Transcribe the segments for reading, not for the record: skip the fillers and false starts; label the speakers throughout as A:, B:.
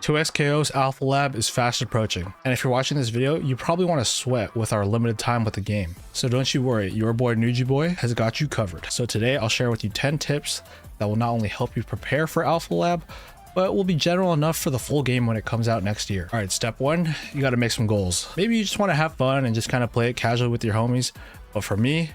A: 2xKO's Alpha Lab is fast approaching, and if you're watching this video, you probably want to sweat with our limited time with the game. So don't you worry, your boy nugieboy has got you covered. So today I'll share with you 10 tips that will not only help you prepare for Alpha Lab, but will be general enough for the full game when it comes out next year. All right, step one, you got to make some goals. Maybe you just want to have fun and just kind of play it casually with your homies. But for me,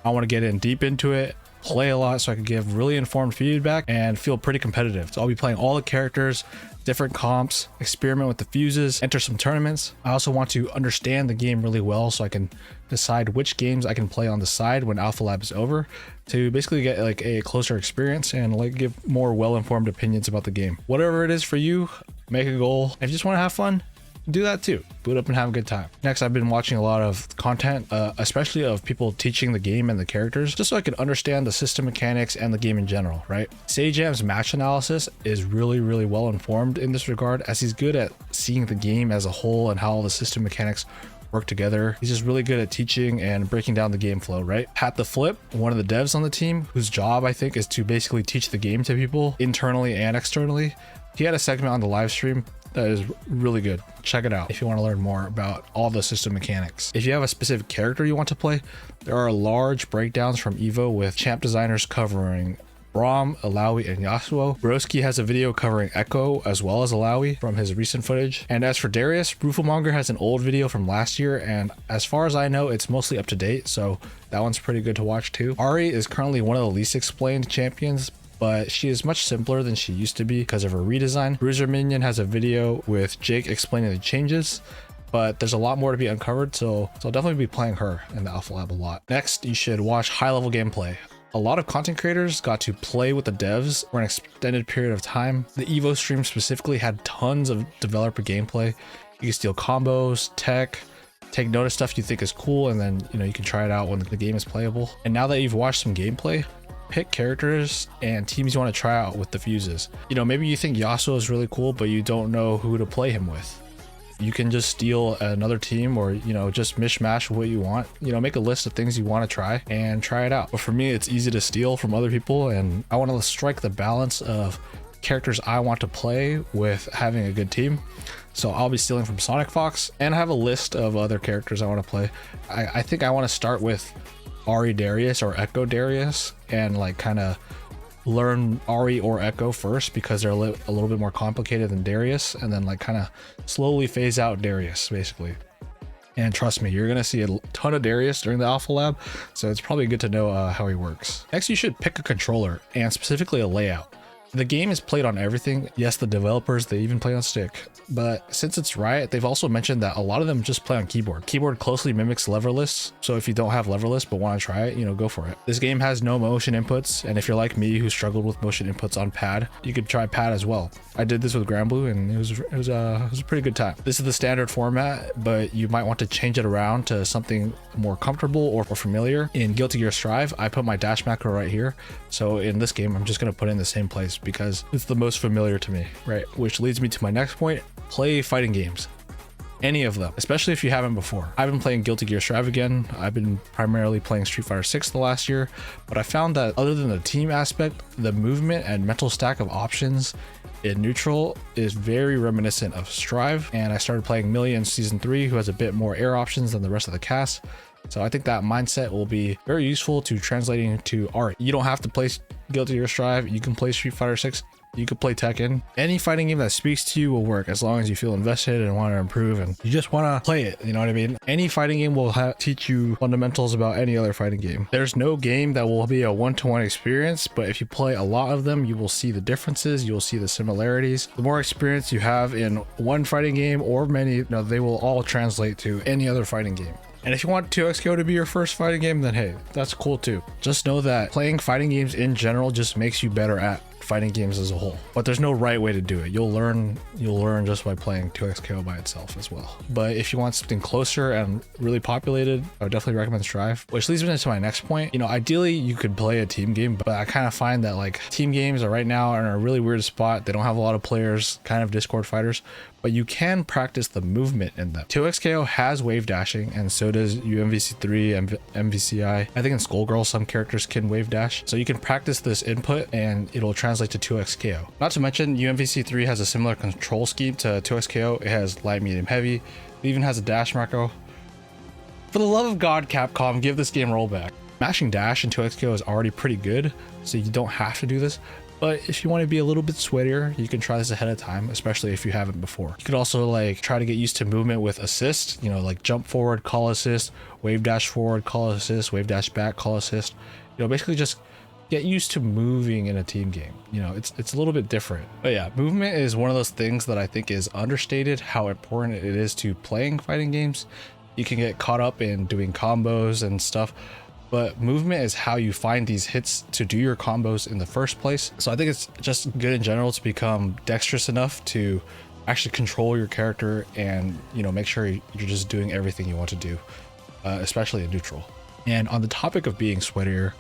A: I want to get in deep into it, play a lot so I can give really informed feedback and feel pretty competitive. So I'll be playing all the characters, different comps, experiment with the fuses, enter some tournaments. I also want to understand the game really well so I can decide which games I can play on the side when Alpha Lab is over to basically get like a closer experience and like give more well-informed opinions about the game. Whatever it is for you, make a goal. If you just want to have fun, do that too. Boot up and have a good time. Next, I've been watching a lot of content, especially of people teaching the game and the characters, just so I can understand the system mechanics and the game in general, right? Sajam's match analysis is really well informed in this regard, as he's good at seeing the game as a whole and how all the system mechanics work together. He's just really good at teaching and breaking down the game flow, right? Pat the Flip, one of the devs on the team, whose job I think is to basically teach the game to people internally and externally. He had a segment on the live stream that is really good. Check it out if you want to learn more about all the system mechanics. If you have a specific character you want to play, there are large breakdowns from Evo with champ designers covering Braum, Alawi, and Yasuo. Broski has a video covering Echo as well as Alawi from his recent footage. And as for Darius, Rooflemonger has an old video from last year, and as far as I know, it's mostly up to date, so that one's pretty good to watch too. Ari is currently one of the least explained champions, but she is much simpler than she used to be because of her redesign. Bruiser Minion has a video with Jake explaining the changes, but there's a lot more to be uncovered, so I'll definitely be playing her in the Alpha Lab a lot. Next, you should watch high-level gameplay. A lot of content creators got to play with the devs for an extended period of time. The Evo stream specifically had tons of developer gameplay. You can steal combos, tech, take note of stuff you think is cool, and then you can try it out when the game is playable. And now that you've watched some gameplay, pick characters and teams you want to try out with the fuses. Maybe you think Yasuo is really cool, but you don't know who to play him with. You can just steal another team or, just mishmash what you want. Make a list of things you want to try and try it out. But for me, it's easy to steal from other people, and I want to strike the balance of characters I want to play with having a good team. So I'll be stealing from Sonic Fox, and I have a list of other characters I want to play. I think I want to start with Ari Darius or Echo Darius and like kind of learn Ari or Echo first because they're a little bit more complicated than Darius, and then like kind of slowly phase out Darius basically. And trust me, you're gonna see a ton of Darius during the Alpha Lab, so it's probably good to know how he works. Next, you should pick a controller and specifically a layout. The game is played on everything. Yes, the developers, they even play on stick. But since it's Riot, they've also mentioned that a lot of them just play on keyboard. Keyboard closely mimics leverless, so if you don't have leverless but want to try it, go for it. This game has no motion inputs, and if you're like me who struggled with motion inputs on pad, you could try pad as well. I did this with Granblue, and it was a pretty good time. This is the standard format, but you might want to change it around to something more comfortable or familiar. In Guilty Gear Strive, I put my dash macro right here, so in this game I'm just going to put it in the same place because it's the most familiar to me, right? Which leads me to my next point. Play fighting games. Any of them, especially if you haven't before. I've been playing Guilty Gear Strive again. I've been primarily playing Street Fighter 6 the last year, but I found that other than the team aspect, the movement and mental stack of options in neutral is very reminiscent of Strive. And I started playing Millie in Season 3, who has a bit more air options than the rest of the cast. So I think that mindset will be very useful to translating to art. You don't have to play Guilty Gear Strive. You can play Street Fighter 6. You could play Tekken. Any fighting game that speaks to you will work as long as you feel invested and want to improve and you just want to play it. You know what I mean? Any fighting game will teach you fundamentals about any other fighting game. There's no game that will be a one-to-one experience, but if you play a lot of them, you will see the differences. You will see the similarities. The more experience you have in one fighting game or many, they will all translate to any other fighting game. And if you want 2xKO to be your first fighting game, then hey, that's cool too. Just know that playing fighting games in general just makes you better at fighting games as a whole, but there's no right way to do it. You'll learn just by playing 2xKO by itself as well. But if you want something closer and really populated, I would definitely recommend Strive. Which leads me into my next point. Ideally you could play a team game, but I kind of find that like team games are right now in a really weird spot. They don't have a lot of players, kind of Discord fighters, but you can practice the movement in them. 2xKO has wave dashing, and so does UMVC3 and MVCI. I think in Skullgirl some characters can wave dash, so you can practice this input and it'll translate translate to 2x KO. Not to mention, UMVC3 has a similar control scheme to 2x KO. It has light, medium, heavy. It even has a dash macro. For the love of God, Capcom, give this game rollback. Mashing dash in 2x KO is already pretty good, so you don't have to do this. But if you want to be a little bit sweatier, you can try this ahead of time, especially if you haven't before. You could also like try to get used to movement with assist, you know, like jump forward, call assist, wave dash forward, call assist, wave dash back, call assist. You know, basically just get used to moving in a team game. You know, it's a little bit different. But yeah, movement is one of those things that I think is understated, how important it is to playing fighting games. You can get caught up in doing combos and stuff, but movement is how you find these hits to do your combos in the first place. So I think it's just good in general to become dexterous enough to actually control your character and, you know, make sure you're just doing everything you want to do, especially in neutral. And on the topic of being sweatier,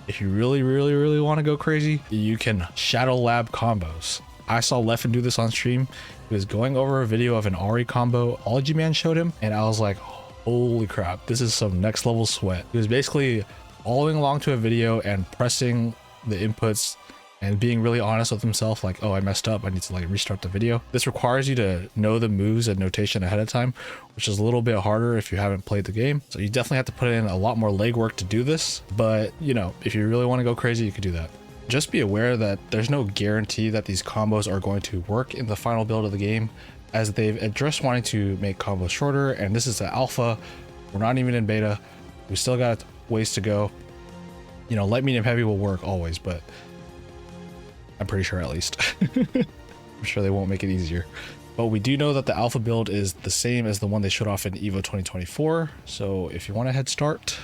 A: if you really want to go crazy, you can shadow lab combos. I saw Leffen do this on stream. He was going over a video of an Ari combo Ology Man showed him, and I was like, holy crap, this is some next level sweat. He was basically following along to a video and pressing the inputs and being really honest with himself, like, oh, I messed up, I need to like restart the video. This requires you to know the moves and notation ahead of time, which is a little bit harder if you haven't played the game. So you definitely have to put in a lot more legwork to do this, but you know, if you really want to go crazy, you could do that. Just be aware that there's no guarantee that these combos are going to work in the final build of the game, as they've addressed wanting to make combos shorter, and this is the alpha. We're not even in beta. We still got ways to go. You know, light, medium, heavy will work always, but I'm pretty sure at least. I'm sure they won't make it easier. But we do know that the alpha build is the same as the one they showed off in EVO 2024. So if you want a head start,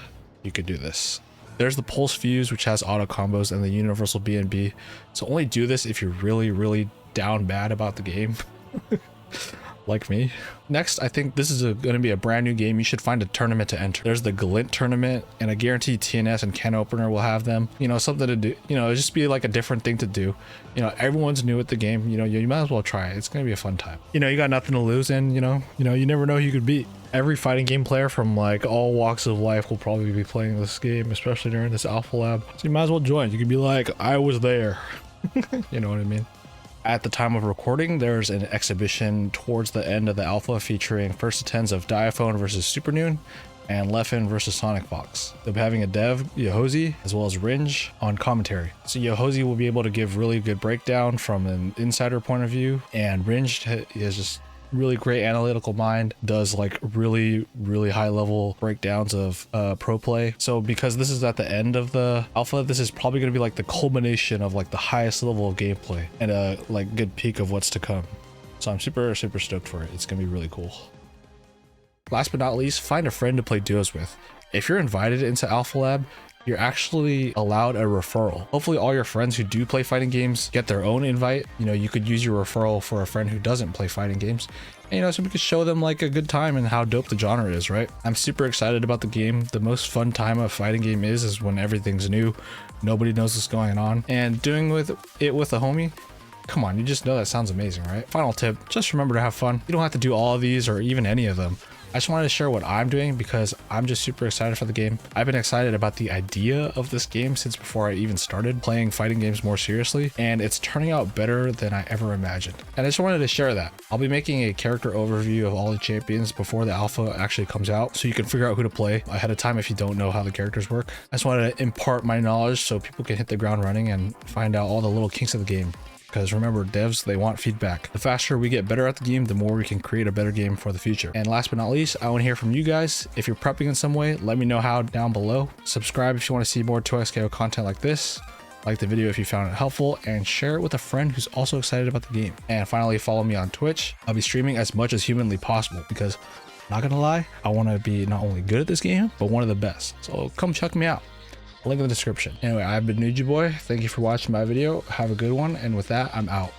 A: you could do this. There's the Pulse Fuse, which has auto combos, and the Universal BNB. So only do this if you're really down bad about the game. Like me. Next, I think this is going to be a brand new game. You should find a tournament to enter. There's the Glint tournament, and I guarantee TNS and Can Opener will have them. You know, something to do. You know, it'll just be like a different thing to do. You know, everyone's new at the game. You know, you might as well try it. It's going to be a fun time. You know, you got nothing to lose, and you never know who you could beat. Every fighting game player from like all walks of life will probably be playing this game, especially during this alpha lab. So you might as well join. You could be like, I was there. You know what I mean? At the time of recording, there's an exhibition towards the end of the alpha featuring first to 10s of Diaphone versus Supernoon and Leffen versus Sonic Fox. They'll be having a dev, Yohozi, as well as Ringe on commentary. So Yohozi will be able to give really good breakdown from an insider point of view, and Ringe is just really great analytical mind, does like really high level breakdowns of pro play. So because this is at the end of the alpha, this is probably going to be like the culmination of like the highest level of gameplay and a like good peak of what's to come. So I'm super stoked for it. It's gonna be really cool. Last but not least, find a friend to play duos with. If you're invited into Alpha Lab, you're actually allowed a referral. Hopefully all your friends who do play fighting games get their own invite. You know, you could use your referral for a friend who doesn't play fighting games. And, you know, so we could show them like a good time and how dope the genre is, right? I'm super excited about the game. The most fun time a fighting game is when everything's new. Nobody knows what's going on. And doing it with a homie, come on, you just know that sounds amazing, right? Final tip, just remember to have fun. You don't have to do all of these or even any of them. I just wanted to share what I'm doing because I'm just super excited for the game. I've been excited about the idea of this game since before I even started playing fighting games more seriously, and it's turning out better than I ever imagined. And I just wanted to share that. I'll be making a character overview of all the champions before the alpha actually comes out, so you can figure out who to play ahead of time if you don't know how the characters work. I just wanted to impart my knowledge so people can hit the ground running and find out all the little kinks of the game. Because remember, devs, they want feedback. The faster we get better at the game, the more we can create a better game for the future. And last but not least, I want to hear from you guys. If you're prepping in some way, let me know how down below. Subscribe if you want to see more 2xKO content like this. Like the video if you found it helpful, and share it with a friend who's also excited about the game. And finally, follow me on Twitch. I'll be streaming as much as humanly possible because, not gonna lie, I want to be not only good at this game, but one of the best. So come check me out. Link in the description. Anyway, I've been nugieboy. Thank you for watching my video. Have a good one. And with that, I'm out.